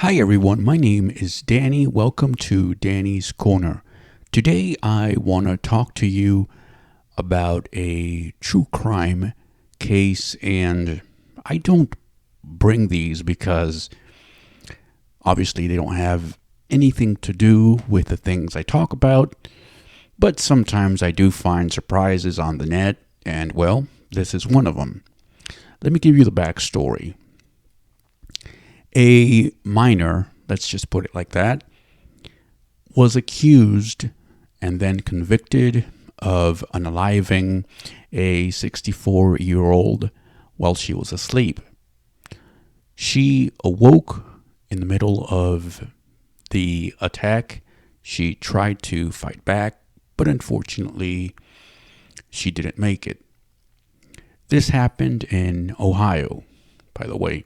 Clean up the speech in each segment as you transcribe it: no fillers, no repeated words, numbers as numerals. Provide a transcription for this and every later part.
Hi everyone, my name is Danny. Welcome to Danny's Corner. Today I want to talk to you about a true crime case, and I don't bring these because obviously they don't have anything to do with the things I talk about, but sometimes I do find surprises on the net, and well, this is one of them. Let me give you the backstory. A minor, let's just put it like that, was accused and then convicted of unaliving a 64-year-old while she was asleep. She awoke in the middle of the attack. She tried to fight back, but unfortunately, she didn't make it. This happened in Ohio, by the way.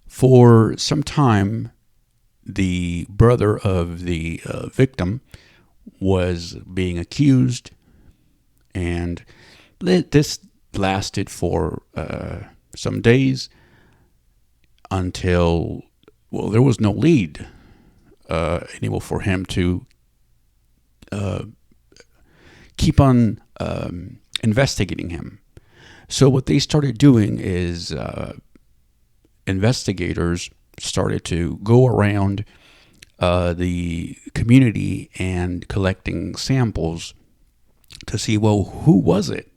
For some time, the brother of the victim was being accused, and this lasted for some days until, well, there was no lead anymore for him to keep on investigating him. So what they started doing is investigators started to go around the community and collecting samples to see, well, who was it?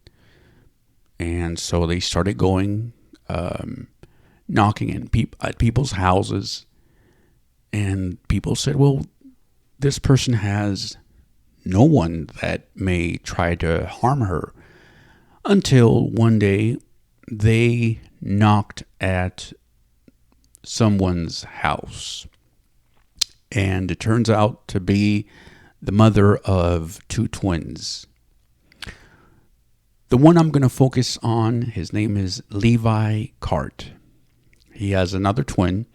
And so they started going, knocking at people's houses, and people said, well, this person has no one that may try to harm her. Until one day they knocked at someone's house, and it turns out to be the mother of two twins. The one I'm going to focus on, his name is Levi Cart. He has another twin.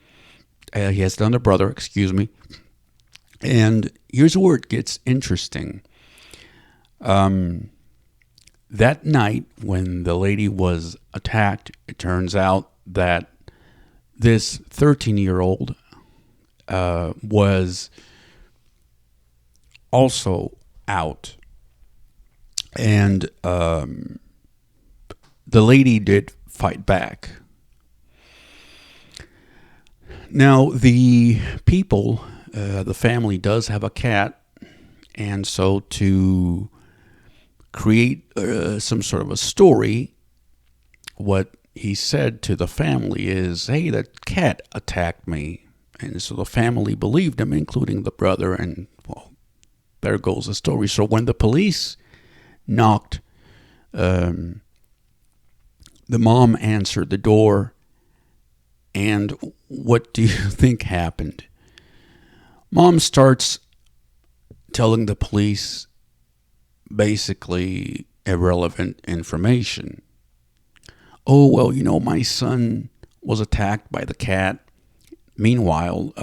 He has another brother, and here's where it gets interesting. That night when the lady was attacked, it turns out that this 13-year-old was also out. And the lady did fight back. Now, the people, the family does have a cat. And so to create some sort of a story, what he said to the family is, hey, that cat attacked me. And so the family believed him, including the brother, and, well, there goes the story. So when the police knocked, the mom answered the door, and what do you think happened? Mom starts telling the police basically irrelevant information. Oh, well, my son was attacked by the cat. Meanwhile,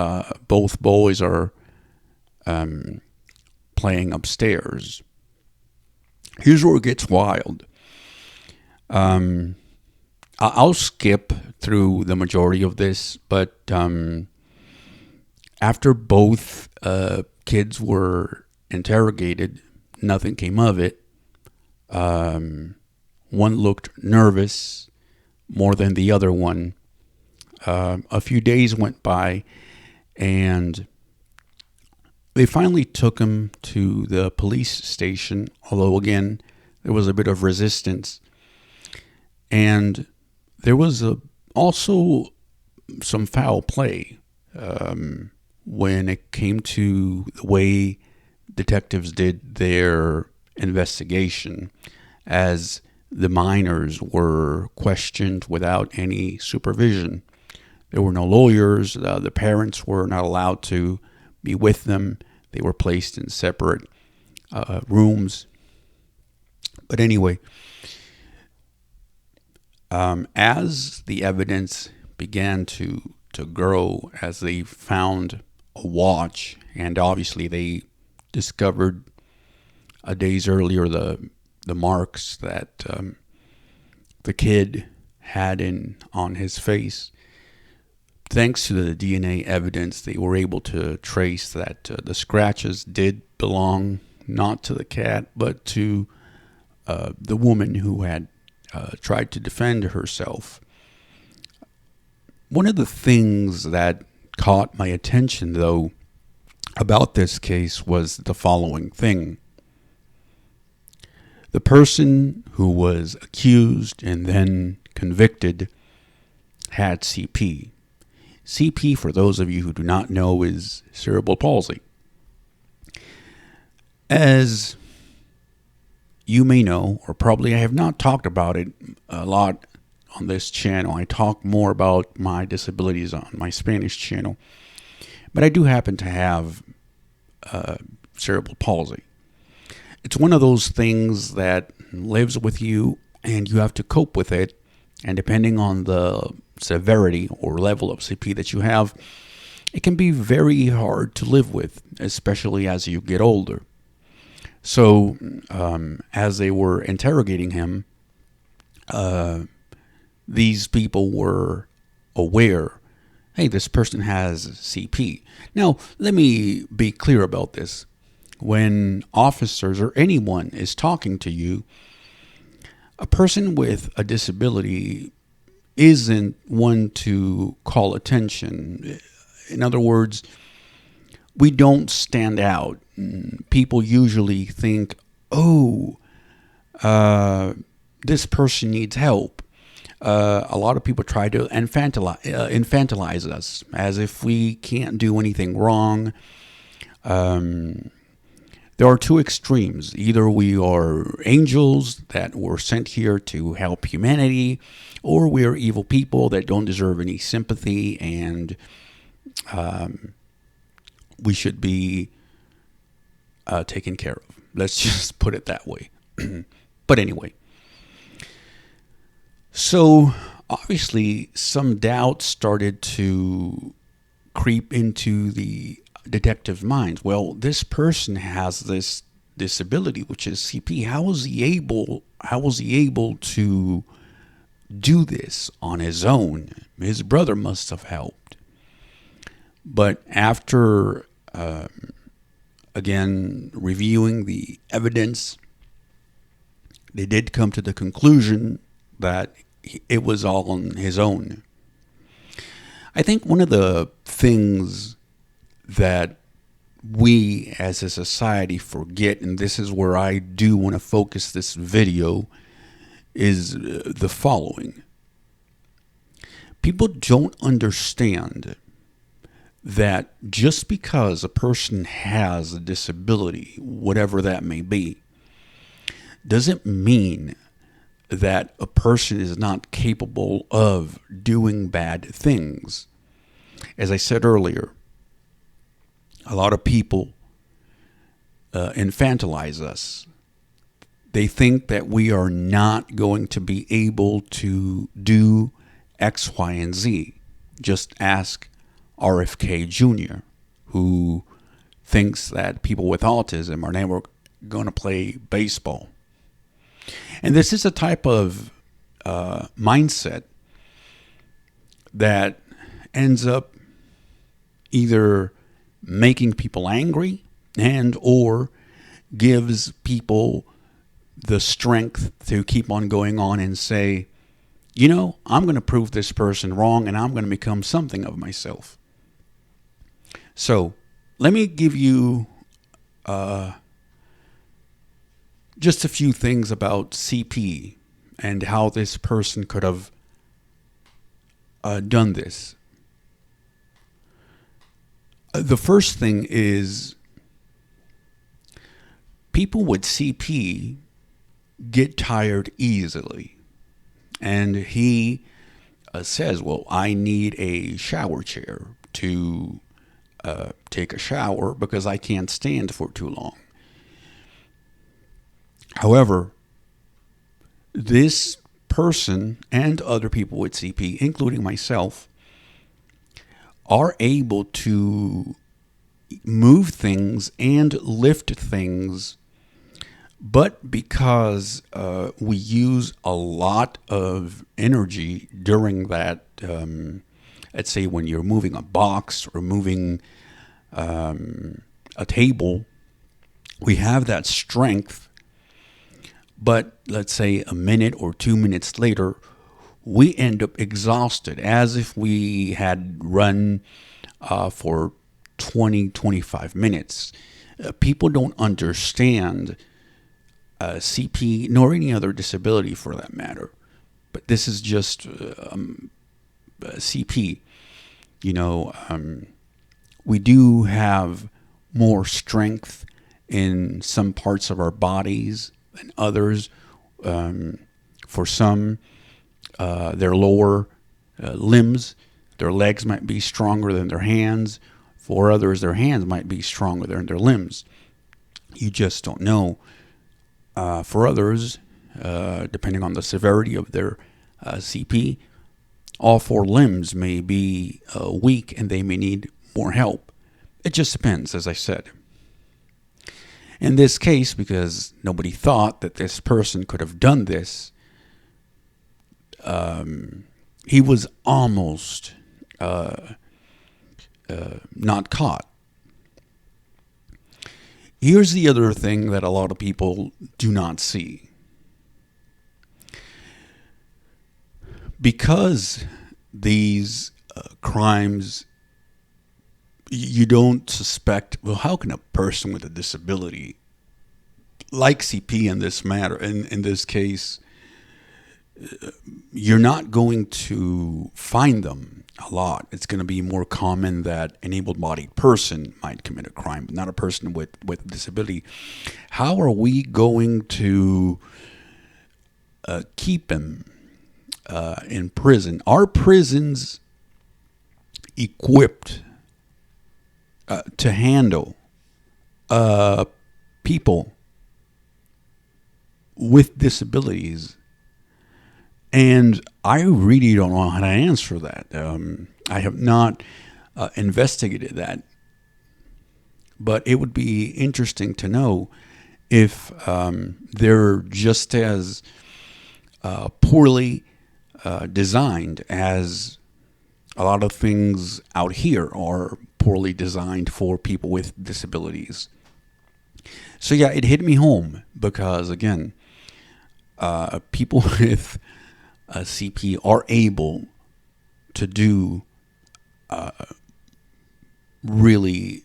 both boys are playing upstairs. Here's where it gets wild. I'll skip through the majority of this, but after both kids were interrogated, nothing came of it. One looked nervous more than the other one. A few days went by, and they finally took him to the police station, although, again, there was a bit of resistance. And there was also some foul play when it came to the way detectives did their investigation, as the minors were questioned without any supervision. There were no lawyers. The parents were not allowed to be with them. They were placed in separate rooms. But anyway, as the evidence began to grow, as they found a watch, and obviously they discovered days earlier the marks that the kid had on his face, thanks to the DNA evidence, they were able to trace that the scratches did belong not to the cat, but to the woman who had tried to defend herself. One of the things that caught my attention, though, about this case was the following thing. The person who was accused and then convicted had CP. CP, for those of you who do not know, is cerebral palsy. As you may know, or probably I have not talked about it a lot on this channel. I talk more about my disabilities on my Spanish channel. But I do happen to have cerebral palsy. It's one of those things that lives with you and you have to cope with it. And depending on the severity or level of CP that you have, it can be very hard to live with, especially as you get older. So as they were interrogating him, these people were aware, hey, this person has CP. Now, let me be clear about this. When officers or anyone is talking to you, a person with a disability isn't one to call attention. In other words, we don't stand out. People usually think, oh, this person needs help. A lot of people try to infantilize us as if we can't do anything wrong. There are two extremes. Either we are angels that were sent here to help humanity, or we are evil people that don't deserve any sympathy, and we should be taken care of. Let's just put it that way. But anyway, so obviously some doubt started to creep into the detective minds. Well, this person has this disability, which is CP. How was he able to do this on his own? His brother must have helped. But after again reviewing the evidence, they did come to the conclusion that it was all on his own. I think one of the things that we as a society forget, and this is where I do want to focus this video, is the following. People don't understand that just because a person has a disability, whatever that may be, doesn't mean that a person is not capable of doing bad things. As I said earlier, a lot of people infantilize us. They think that we are not going to be able to do X, Y, and Z. Just ask RFK Jr., who thinks that people with autism are never going to play baseball. And this is a type of mindset that ends up either making people angry and or gives people the strength to keep on going on and say, you know, I'm going to prove this person wrong and I'm going to become something of myself. So let me give you just a few things about CP and how this person could have done this. The first thing is people with CP get tired easily. And he says, well, I need a shower chair to take a shower because I can't stand for too long. However, this person and other people with CP, including myself, are able to move things and lift things, but because we use a lot of energy during that let's say when you're moving a box or moving a table, we have that strength. But let's say a minute or 2 minutes later, we end up exhausted as if we had run for 20, 25 minutes. People don't understand CP, nor any other disability for that matter. But this is just CP. We do have more strength in some parts of our bodies than others. For some, their lower limbs, their legs might be stronger than their hands. For others, their hands might be stronger than their limbs. You just don't know. For others, depending on the severity of their CP, all four limbs may be weak and they may need more help. It just depends, as I said. In this case, because nobody thought that this person could have done this, he was almost not caught. Here's the other thing that a lot of people do not see. Because these crimes, you don't suspect, well, how can a person with a disability, like CP in this matter, in this case, you're not going to find them a lot. It's going to be more common that an able-bodied person might commit a crime, but not a person with a disability. How are we going to keep them in prison? Are prisons equipped to handle people with disabilities? And I really don't know how to answer that. I have not investigated that. But it would be interesting to know if they're just as poorly designed as a lot of things out here are poorly designed for people with disabilities. So yeah, it hit me home because, again, people with CP are able to do really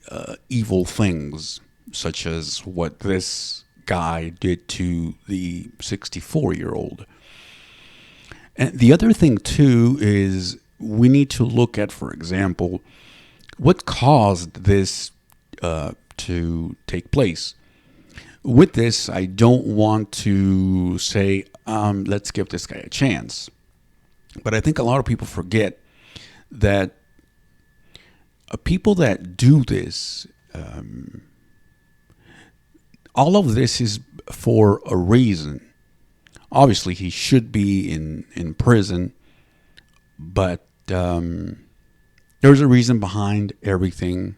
evil things, such as what this guy did to the 64-year-old. And the other thing, too, is we need to look at, for example, what caused this to take place. With this, I don't want to say, let's give this guy a chance. But I think a lot of people forget that people that do this, all of this is for a reason. Obviously, he should be in prison, but there's a reason behind everything.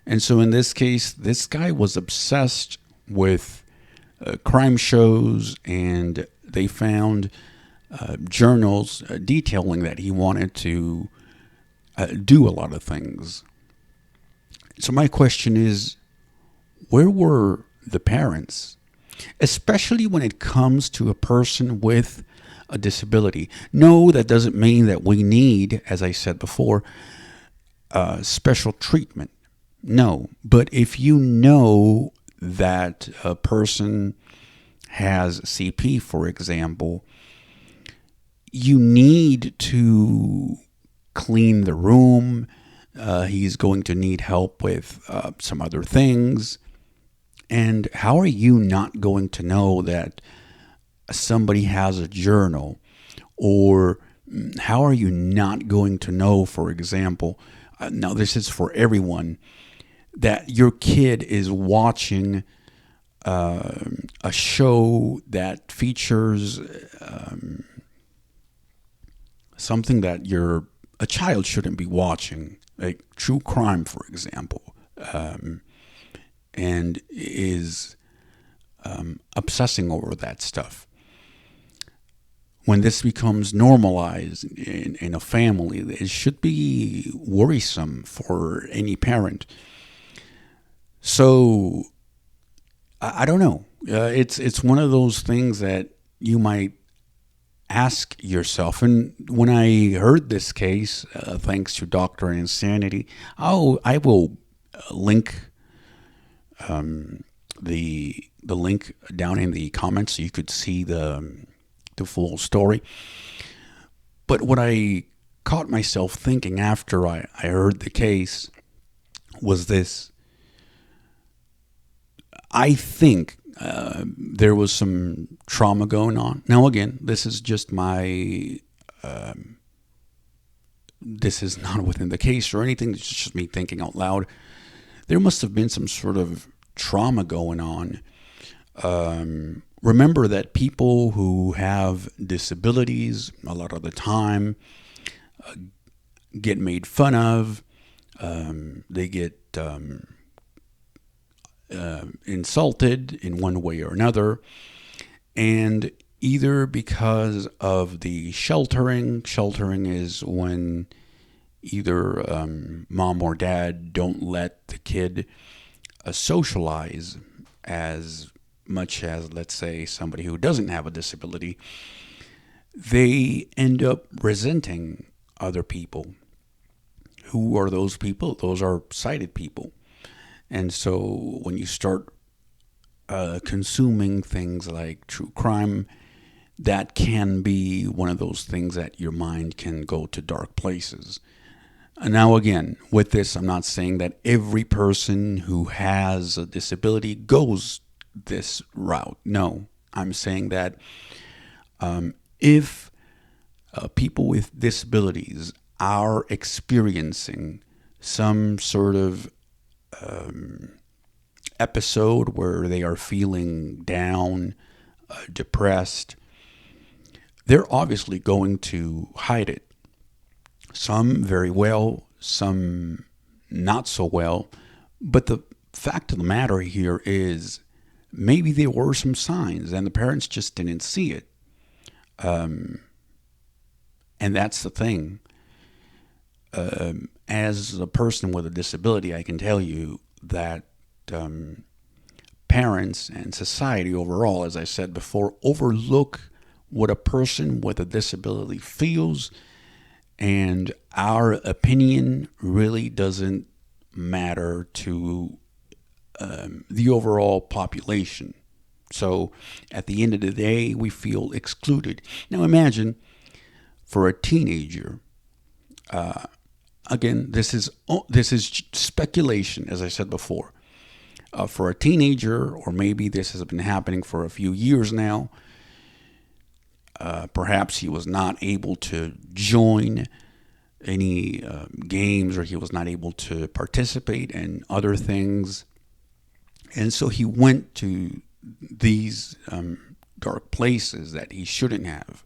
And so in this case, this guy was obsessed with crime shows, and they found journals detailing that he wanted to do a lot of things. So my question is, where were the parents? Especially when it comes to a person with a disability. No, that doesn't mean that we need, as I said before, special treatment. No, but if you know that a person has CP, for example, you need to clean the room. He's going to need help with some other things. And how are you not going to know that somebody has a journal? Or how are you not going to know, for example, now this is for everyone, that your kid is watching a show that features something that a child shouldn't be watching, like true crime, for example, and is obsessing over that stuff. when this becomes normalized in a family, it should be worrisome for any parent. So I don't know. It's one of those things that you might ask yourself. And when I heard this case, thanks to Doctor Insanity, I will link the link down in the comments so you could see the full story. But what I caught myself thinking after I heard the case was this. I think there was some trauma going on. Now, again, this is just my. This is not within the case or anything. It's just me thinking out loud. There must have been some sort of trauma going on. Remember that people who have disabilities a lot of the time get made fun of. They get insulted in one way or another. And either because of the sheltering is when either mom or dad don't let the kid socialize as much as, let's say, somebody who doesn't have a disability, they end up resenting other people. Who are those people? Those are sighted people. And so when you start consuming things like true crime, that can be one of those things that your mind can go to dark places. And now, again, with this, I'm not saying that every person who has a disability goes this route. No, I'm saying that if people with disabilities are experiencing some sort of episode where they are feeling down, depressed, they're obviously going to hide it. Some very well, some not so well. But the fact of the matter here is maybe there were some signs and the parents just didn't see it. And that's the thing. As a person with a disability, I can tell you that parents and society overall, as I said before, overlook what a person with a disability feels, and our opinion really doesn't matter to the overall population. So at the end of the day, we feel excluded. Now imagine for a teenager. Again, this is speculation, as I said before. For a teenager, or maybe this has been happening for a few years now, perhaps he was not able to join any games, or he was not able to participate in other things. And so he went to these dark places that he shouldn't have.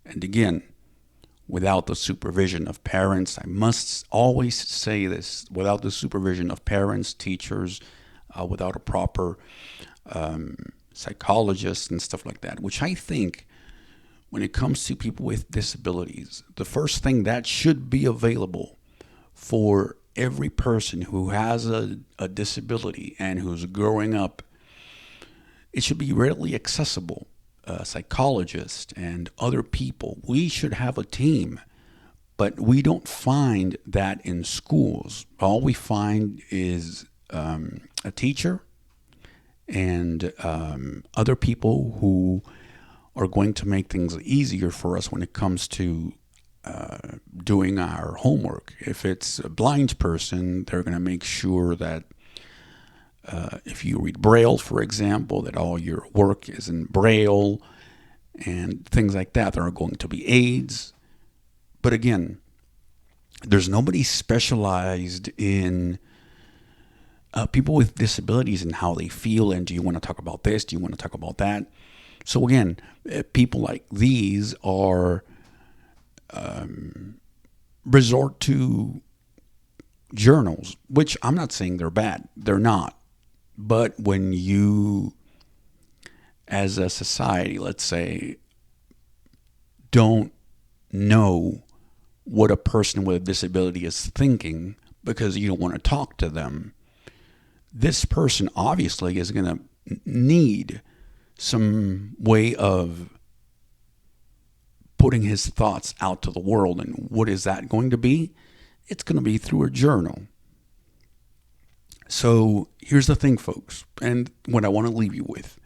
And again, without the supervision of parents, I must always say this, without the supervision of parents, teachers, without a proper psychologist and stuff like that, which I think when it comes to people with disabilities, the first thing that should be available for every person who has a disability and who's growing up, it should be readily accessible. Psychologists and other people. We should have a team, but we don't find that in schools. All we find is a teacher and other people who are going to make things easier for us when it comes to doing our homework. If it's a blind person, they're going to make sure that if you read Braille, for example, that all your work is in Braille and things like that. There are going to be aids. But again, there's nobody specialized in people with disabilities and how they feel. And do you want to talk about this? Do you want to talk about that? So again, people like these are resort to journals, which I'm not saying they're bad. They're not. But when you, as a society, let's say, don't know what a person with a disability is thinking because you don't want to talk to them. This person obviously is going to need some way of putting his thoughts out to the world. And what is that going to be? It's going to be through a journal. So here's the thing, folks, and what I want to leave you with.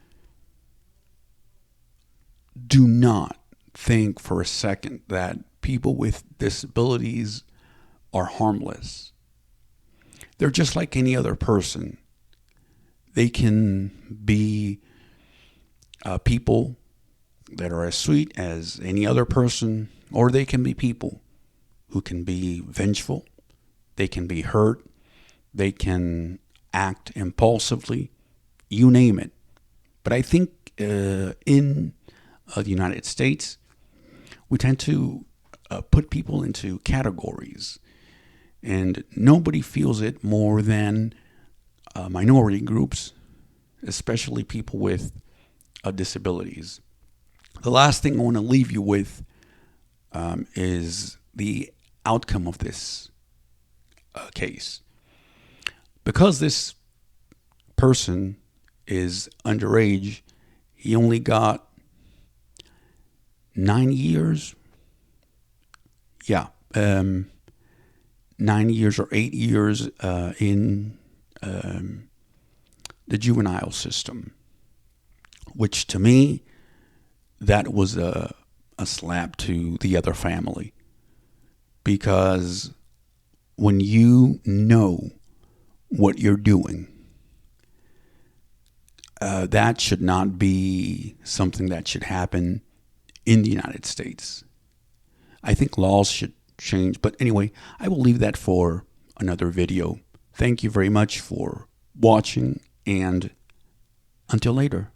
Do not think for a second that people with disabilities are harmless. They're just like any other person. They can be people that are as sweet as any other person, or they can be people who can be vengeful. They can be hurt. They can act impulsively. You name it. But I think in the United States, we tend to put people into categories. And nobody feels it more than minority groups, especially people with disabilities. The last thing I want to leave you with is the outcome of this case. Because this person is underage, he only got 9 years. Yeah, 9 years or 8 years in the juvenile system, which to me, that was a slap to the other family. Because when you know what you're doing, that should not be something that should happen in the United States. I think laws should change. But anyway, I will leave that for another video. Thank you very much for watching, and until later.